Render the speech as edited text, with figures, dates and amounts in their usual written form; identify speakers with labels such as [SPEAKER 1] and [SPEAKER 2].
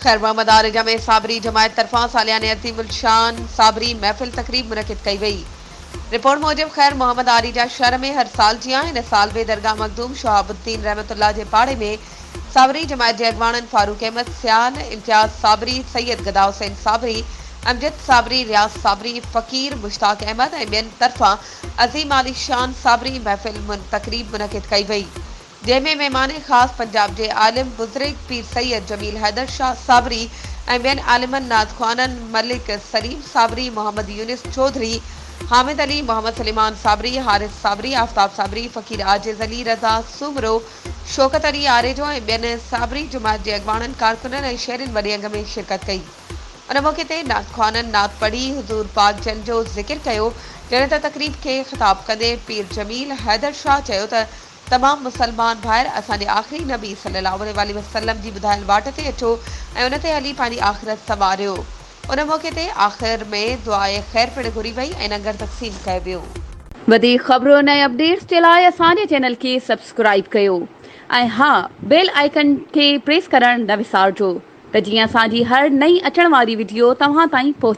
[SPEAKER 1] खैर मोहम्मद आरिजा में साबरी जमायत तरफा सालियाने अजीमुल शान साबरी महफिल तकरीब मुनक़िद कई वई। रिपोर्ट मूजिब खैर मोहम्मद आरिजा शहर में हर साल जियां इन साल बि दरगाह मखदूम शहाबुद्दीन रहमतुल्लाह जे पाड़े में साबरी जमायत जे अॻवाननि फारूक अहमद सियान इम्तियाज साबरी सैयद गदा हुसैन साबरी अमजद साबरी रियाज साबरी फ़कीर मुश्ताक अहमद ऐं ॿियनि तरफ़ां अज़ीम आली शान साबरी महफ़िल तकरीब मुनक़िद कई वई, जंहिंमें महिमान ख़ासि पंजाब जे आलिम बुज़ुर्ग पीर सैयद जमील हैदर शाह साबरी ऐं ॿियनि आलिमनि नाज़ख़्वाननि मलिक सलीम साबरी मोहम्मद यूनिस चौधरी हामिद अली मोहम्मद सलीमान साबरी हारिस साबरी आफ्ताब साबरी फ़कीर आजिज़ अली रज़ा सुमरो शौकत अली आरेजो ऐं ॿियनि साबरी जमायत जे अॻवाननि कारकुननि ऐं शहरिन वॾे अंग में शिरकत कई। उन मौक़े ते नातख़्वाननि नात पढ़ी हुज़ूर पाक जन जो ज़िक्र कयो, जॾहिं त तक़रीब खे ख़िताब कंदे पीर जमील हैदर शाह चयो त तमाम मुसलमान भाइर असांजे आख़िरी नबी सल्लल्लाहु अलैहि वसल्लम जी ॿुधायल वाट ते अचो ऐं उन ते हली पंहिंजी आख़िरत संवारियो। उन मौक़े ते आख़िर में दुआए ख़ैर पिणु घुरी वई ऐं लंगर तक़सीम कयो वियो।
[SPEAKER 2] वधीक ख़बरुनि ऐं अपडेट्स जे लाइ असांजे चैनल खे सब्सक्राइब कयो ऐं हा बेल आइकन खे प्रेस करणु न विसारिजो त जीअं असांजी हर नई अचण वारी वीडियो तव्हां ताईं पहुचे।